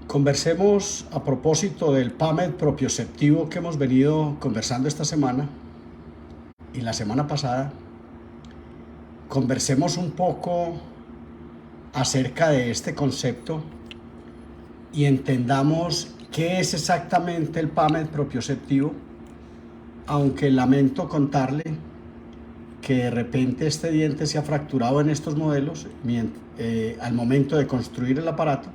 Conversemos a propósito del PAMED propioceptivo que hemos venido conversando esta semana y la semana pasada. Conversemos un poco acerca de este concepto y entendamos qué es exactamente el PAMED propioceptivo, aunque lamento contarle que de repente este diente se ha fracturado en estos modelos al momento de construir el aparato,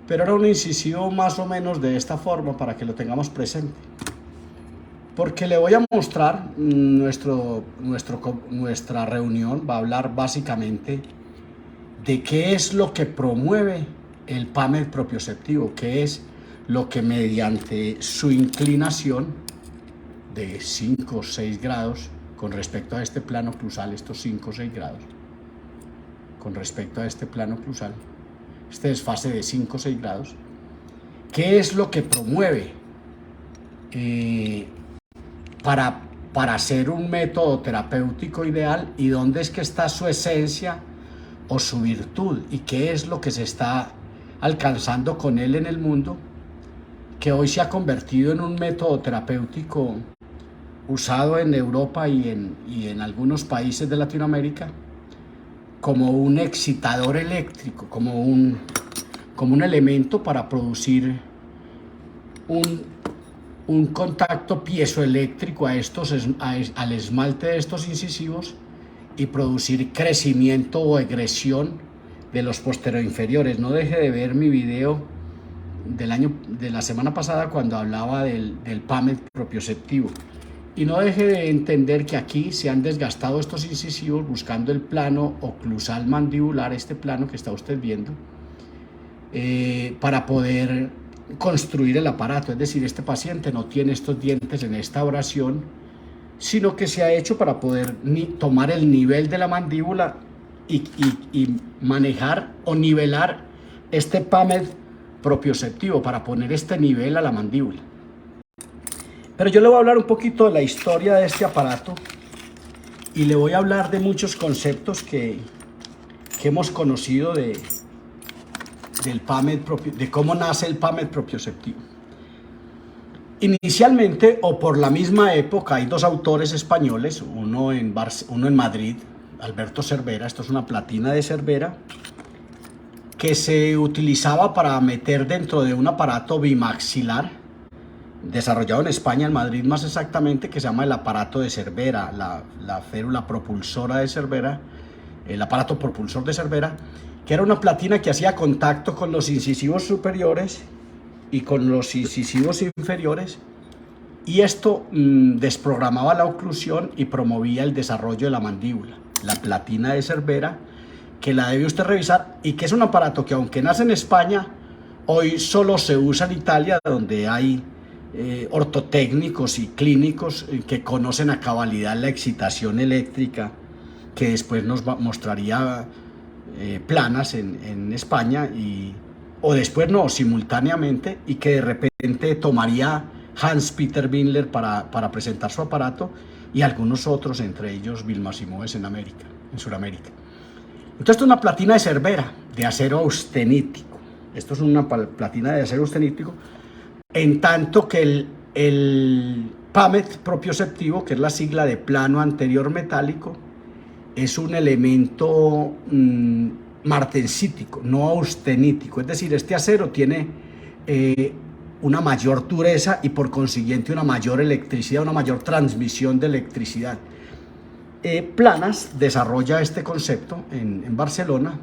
pero era un incisivo más o menos de esta forma para que lo tengamos presente. Porque le voy a mostrar, nuestra reunión va a hablar básicamente de qué es lo que promueve el PAMED propioceptivo, qué es lo que mediante su inclinación de 5 o 6 grados con respecto a este plano clusal, estos 5 o 6 grados, con respecto a este plano clusal, este desfase de 5 o 6 grados, ¿qué es lo que promueve para hacer un método terapéutico ideal y dónde es que está su esencia o su virtud y qué es lo que se está alcanzando con él en el mundo, que hoy se ha convertido en un método terapéutico usado en Europa y en algunos países de Latinoamérica como un excitador eléctrico, como un elemento para producir un contacto piezoeléctrico al esmalte de estos incisivos y producir crecimiento o egresión de los posteroinferiores. No deje de ver mi video de la semana pasada cuando hablaba del PAMED propioceptivo. Y no deje de entender que aquí se han desgastado estos incisivos buscando el plano oclusal mandibular, este plano que está usted viendo, para poder construir el aparato. Es decir, este paciente no tiene estos dientes en esta oración, sino que se ha hecho para poder tomar el nivel de la mandíbula y manejar o nivelar este PAMED propioceptivo para poner este nivel a la mandíbula. Pero yo le voy a hablar un poquito de la historia de este aparato y le voy a hablar de muchos conceptos que hemos conocido del PAMED de cómo nace el PAMED propioceptivo. Inicialmente, o por la misma época, hay dos autores españoles, uno en Madrid, Alberto Cervera. Esto es una platina de Cervera que se utilizaba para meter dentro de un aparato bimaxilar desarrollado en España, en Madrid más exactamente, que se llama el aparato de Cervera, la férula propulsora de Cervera, el aparato propulsor de Cervera, que era una platina que hacía contacto con los incisivos superiores y con los incisivos inferiores, y esto desprogramaba la oclusión y promovía el desarrollo de la mandíbula. La platina de Cervera, que la debe usted revisar, y que es un aparato que, aunque nace en España, hoy solo se usa en Italia, donde hay ortotécnicos y clínicos que conocen a cabalidad la excitación eléctrica, que después nos mostraría planas en España, o después no, simultáneamente, y que de repente tomaría Hans-Peter Windler para presentar su aparato, y algunos otros, entre ellos Vilma Simoes en Sudamérica. Entonces, esto es una platina de Cervera, de acero austenítico. Esto es una platina de acero austenítico, en tanto que el PAMED propioceptivo, que es la sigla de plano anterior metálico, es un elemento martensítico, no austenítico. Es decir, este acero tiene una mayor dureza y por consiguiente una mayor electricidad, una mayor transmisión de electricidad. Planas desarrolla este concepto en Barcelona,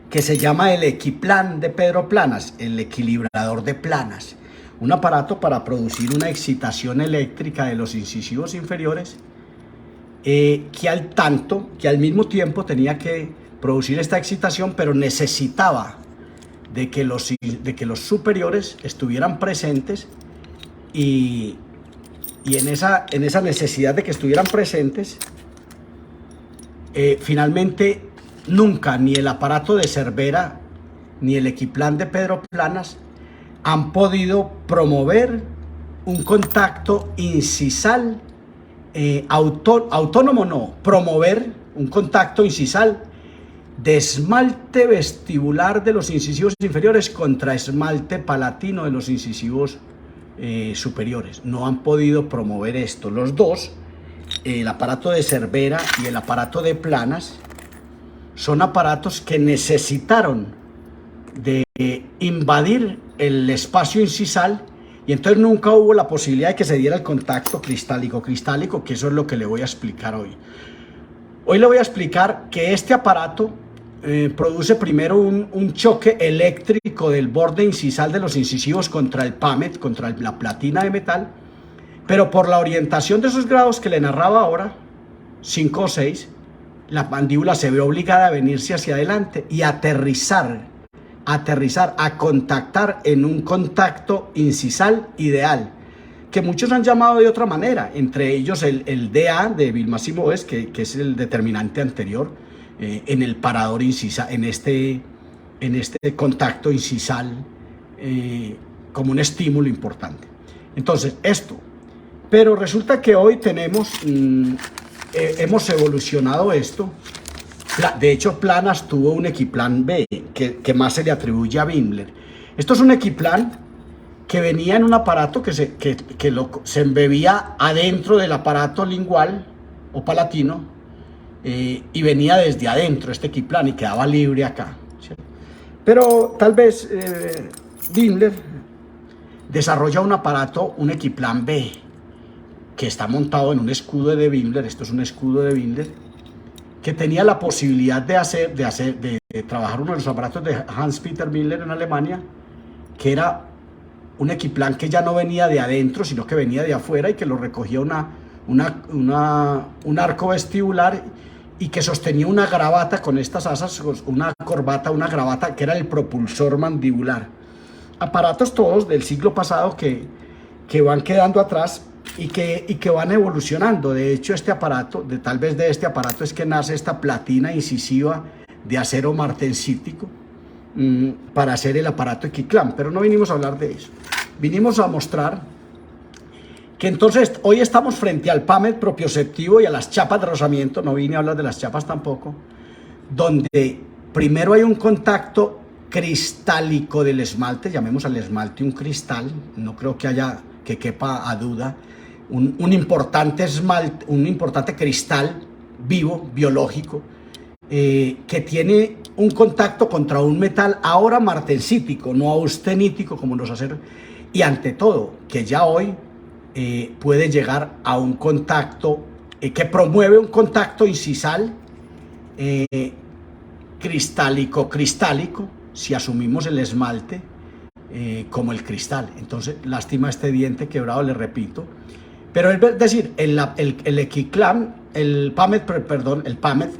que se llama el Equiplan de Pedro Planas, el equilibrador de planas, un aparato para producir una excitación eléctrica de los incisivos inferiores, que al mismo tiempo tenía que producir esta excitación, pero necesitaba de que los superiores estuvieran presentes, y en esa necesidad de que estuvieran presentes, finalmente nunca ni el aparato de Cervera ni el Equiplan de Pedro Planas han podido promover un contacto incisal autónomo, no, promover un contacto incisal de esmalte vestibular de los incisivos inferiores contra esmalte palatino de los incisivos superiores. No han podido promover esto. Los dos, el aparato de Cervera y el aparato de Planas, son aparatos que necesitaron de invadir el espacio incisal, y entonces nunca hubo la posibilidad de que se diera el contacto cristálico, que eso es lo que le voy a explicar hoy. Hoy le voy a explicar que este aparato produce primero un choque eléctrico del borde incisal de los incisivos contra el PAMET, contra la platina de metal, pero por la orientación de esos grados que le narraba ahora, 5 o 6, la mandíbula se ve obligada a venirse hacia adelante y aterrizar, a contactar en un contacto incisal ideal, que muchos han llamado de otra manera, entre ellos el DA de Vilma-Simoes, que es el determinante anterior en el parador incisal, en este contacto incisal, como un estímulo importante. Entonces, esto. Pero resulta que hoy tenemos, hemos evolucionado esto. De hecho, Planas tuvo un equiplan B, que más se le atribuye a Wimler. Esto es un equiplan que venía en un aparato que se embebía adentro del aparato lingual o palatino, y venía desde adentro este equiplan y quedaba libre acá, ¿cierto? Pero tal vez Wimler desarrolla un aparato, un equiplan B, que está montado en un escudo de Wimler. Esto es un escudo de Wimler, que tenía la posibilidad de trabajar uno de los aparatos de Hans-Peter Wimler en Alemania, que era un equiplan que ya no venía de adentro, sino que venía de afuera, y que lo recogía un arco vestibular, y que sostenía una gravata con estas asas, una corbata, una gravata, que era el propulsor mandibular. Aparatos todos del siglo pasado que van quedando atrás y que van evolucionando. De hecho, este aparato, tal vez de este aparato es que nace esta platina incisiva de acero martensítico para hacer el aparato Equiclam, pero no vinimos a hablar de eso. Vinimos a mostrar que entonces hoy estamos frente al PAMET propioceptivo y a las chapas de rozamiento. No vine a hablar de las chapas tampoco, donde primero hay un contacto cristálico del esmalte, llamemos al esmalte un cristal, no creo que quepa a duda, un importante esmalte, un importante cristal vivo, biológico, que tiene un contacto contra un metal ahora martensítico, no austenítico como los aceros, y ante todo, que ya hoy puede llegar a un contacto que promueve un contacto incisal cristálico, si asumimos el esmalte como el cristal. Entonces, lástima este diente quebrado, le repito. Pero es decir, el Equiclam, el PAMET,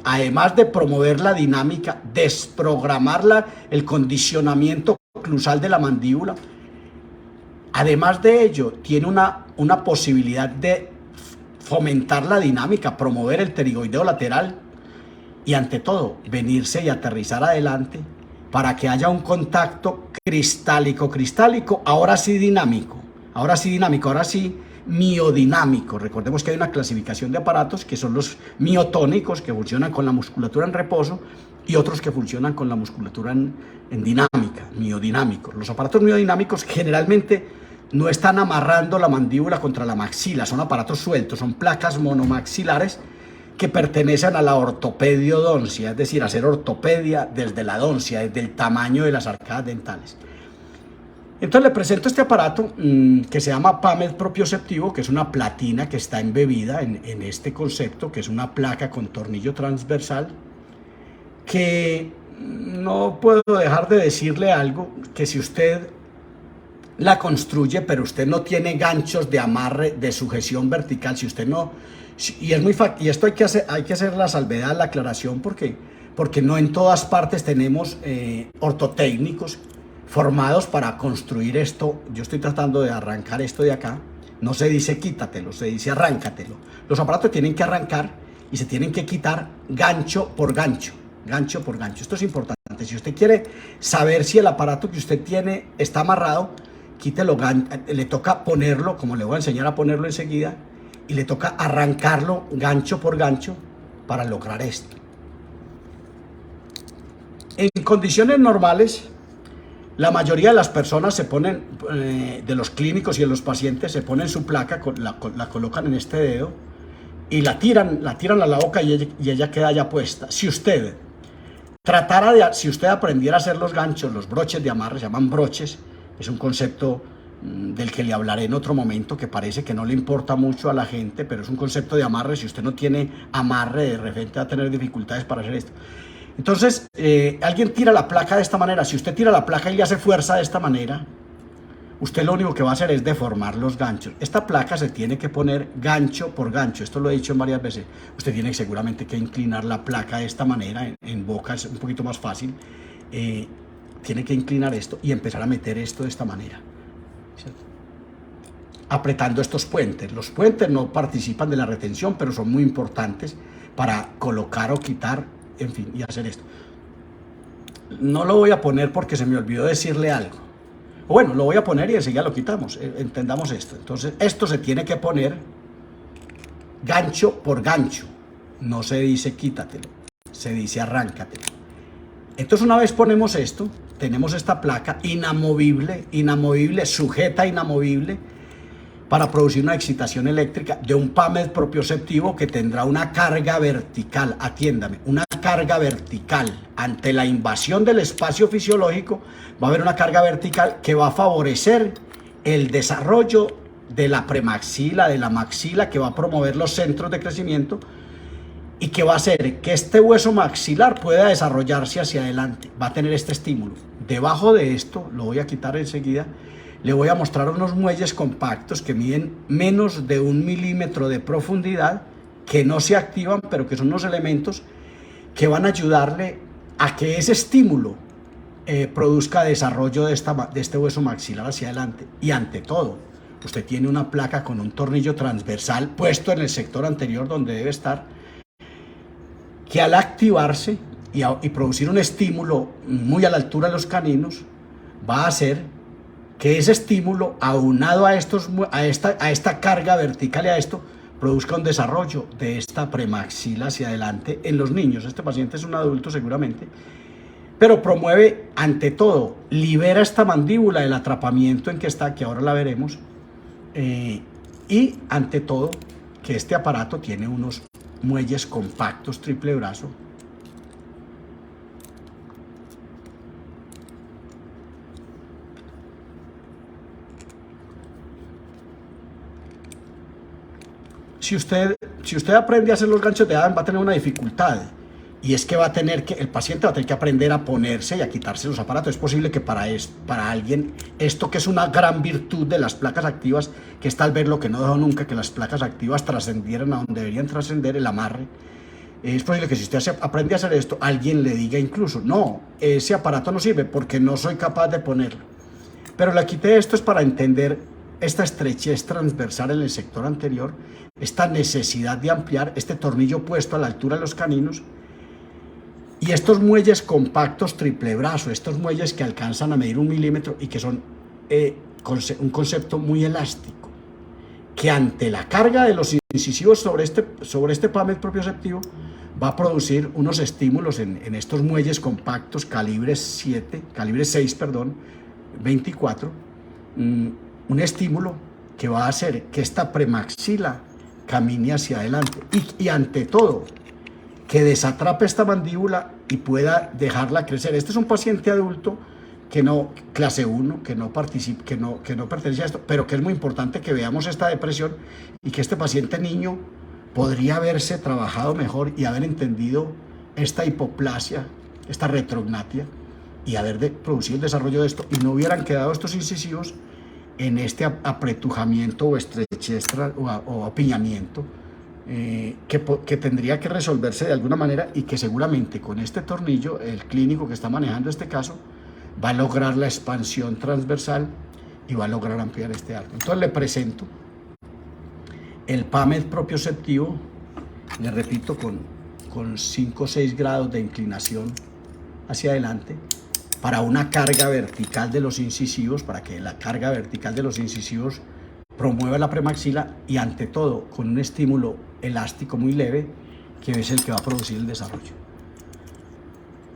además de promover la dinámica, desprogramar el condicionamiento oclusal de la mandíbula, además de ello, tiene una posibilidad de fomentar la dinámica, promover el pterigoideo lateral y, ante todo, venirse y aterrizar adelante para que haya un contacto cristálico, ahora sí dinámico, ahora sí miodinámico. Recordemos que hay una clasificación de aparatos que son los miotónicos, que funcionan con la musculatura en reposo, y otros que funcionan con la musculatura en dinámica, miodinámicos. Los aparatos miodinámicos generalmente no están amarrando la mandíbula contra la maxila, son aparatos sueltos, son placas monomaxilares que pertenecen a la ortopediodoncia, es decir, hacer ortopedia desde la doncia, desde el tamaño de las arcadas dentales. Entonces le presento este aparato que se llama PAMET propioceptivo, que es una platina que está embebida en este concepto, que es una placa con tornillo transversal, que no puedo dejar de decirle algo, que si usted la construye, pero usted no tiene ganchos de amarre, de sujeción vertical, si usted no, y esto hay que hacer la salvedad, la aclaración, porque no en todas partes tenemos ortotécnicos formados para construir esto. Yo estoy tratando de arrancar esto de acá, no se dice quítatelo, se dice arráncatelo. Los aparatos tienen que arrancar y se tienen que quitar gancho por gancho. Esto es importante. Si usted quiere saber si el aparato que usted tiene está amarrado, quítelo, le toca ponerlo, como le voy a enseñar a ponerlo enseguida, y le toca arrancarlo gancho por gancho para lograr esto. En condiciones normales, la mayoría de las personas se ponen, de los clínicos y de los pacientes, se ponen su placa, la colocan en este dedo y la tiran a la boca y ella queda ya puesta. Si usted si usted aprendiera a hacer los ganchos, los broches de amarre, se llaman broches, es un concepto del que le hablaré en otro momento, que parece que no le importa mucho a la gente, pero es un concepto de amarre. Si usted no tiene amarre, de repente va a tener dificultades para hacer esto. Entonces, alguien tira la placa de esta manera. Si usted tira la placa y le hace fuerza de esta manera, usted lo único que va a hacer es deformar los ganchos. Esta placa se tiene que poner gancho por gancho. Esto lo he dicho varias veces. Usted tiene seguramente que inclinar la placa de esta manera. En boca es un poquito más fácil. Tiene que inclinar esto y empezar a meter esto de esta manera, ¿cierto? Apretando estos puentes. Los puentes no participan de la retención, pero son muy importantes para colocar o quitar, en fin, y hacer esto. No lo voy a poner porque se me olvidó decirle algo. Bueno, lo voy a poner y enseguida lo quitamos. Entendamos esto. Entonces, esto se tiene que poner gancho por gancho. No se dice quítatelo, se dice arráncatelo. Entonces, una vez ponemos esto, tenemos esta placa inamovible, sujeta, inamovible, para producir una excitación eléctrica de un PAMED propioceptivo que tendrá una carga vertical, atiéndame, una carga vertical. Ante la invasión del espacio fisiológico va a haber una carga vertical que va a favorecer el desarrollo de la premaxila, de la maxila, que va a promover los centros de crecimiento y que va a hacer que este hueso maxilar pueda desarrollarse hacia adelante, va a tener este estímulo. Debajo de esto, lo voy a quitar enseguida, le voy a mostrar unos muelles compactos que miden menos de 1 milímetro de profundidad, que no se activan, pero que son unos elementos que van a ayudarle a que ese estímulo produzca desarrollo de este hueso maxilar hacia adelante. Y ante todo, usted tiene una placa con un tornillo transversal puesto en el sector anterior donde debe estar, que al activarse y producir un estímulo muy a la altura de los caninos, va a hacer que ese estímulo, aunado a esta carga vertical y a esto, produzca un desarrollo de esta premaxila hacia adelante en los niños. Este paciente es un adulto seguramente, pero promueve, ante todo, libera esta mandíbula del atrapamiento en que está, que ahora la veremos, y ante todo, que este aparato tiene unos muelles compactos triple brazo, si usted aprende a hacer los ganchos de Adam, va a tener una dificultad, y es que el paciente va a tener que aprender a ponerse y a quitarse los aparatos. Es posible que para alguien, esto que es una gran virtud de las placas activas, que es tal vez lo que no dejó nunca que las placas activas trascendieran a donde deberían trascender, el amarre, es posible que si usted aprende a hacer esto, alguien le diga incluso, no, ese aparato no sirve porque no soy capaz de ponerlo. Pero le quité esto es para entender esta estrechez transversal en el sector anterior, esta necesidad de ampliar este tornillo puesto a la altura de los caninos, y estos muelles compactos triple brazo, estos muelles que alcanzan a medir 1 milímetro y que son un concepto muy elástico, que ante la carga de los incisivos sobre este PAMED propioceptivo va a producir unos estímulos en estos muelles compactos calibre 6, 24, un estímulo que va a hacer que esta premaxila camine hacia adelante y ante todo, que desatrape esta mandíbula y pueda dejarla crecer. Este es un paciente adulto que no, clase 1, que no pertenece a esto, pero que es muy importante que veamos esta depresión y que este paciente niño podría haberse trabajado mejor y haber entendido esta hipoplasia, esta retrognatia, y haber producido el desarrollo de esto, y no hubieran quedado estos incisivos en este apretujamiento o estrechez o apiñamiento, que tendría que resolverse de alguna manera, y que seguramente con este tornillo el clínico que está manejando este caso va a lograr la expansión transversal y va a lograr ampliar este arco. Entonces le presento el PAMED propioceptivo, le repito, con 5 o 6 grados de inclinación hacia adelante, para una carga vertical de los incisivos, para que la carga vertical de los incisivos promueva la premaxila, y ante todo con un estímulo elástico muy leve, que es el que va a producir el desarrollo.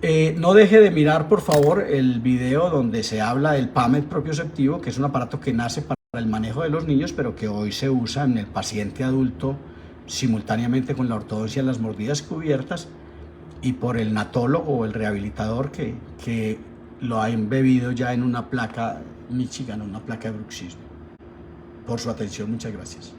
No deje de mirar, por favor, el video donde se habla del PAMED propioceptivo, que es un aparato que nace para el manejo de los niños, pero que hoy se usa en el paciente adulto simultáneamente con la ortodoncia en las mordidas cubiertas, y por el natólogo o el rehabilitador que lo ha embebido ya en una placa Michigan, una placa de bruxismo. Por su atención, muchas gracias.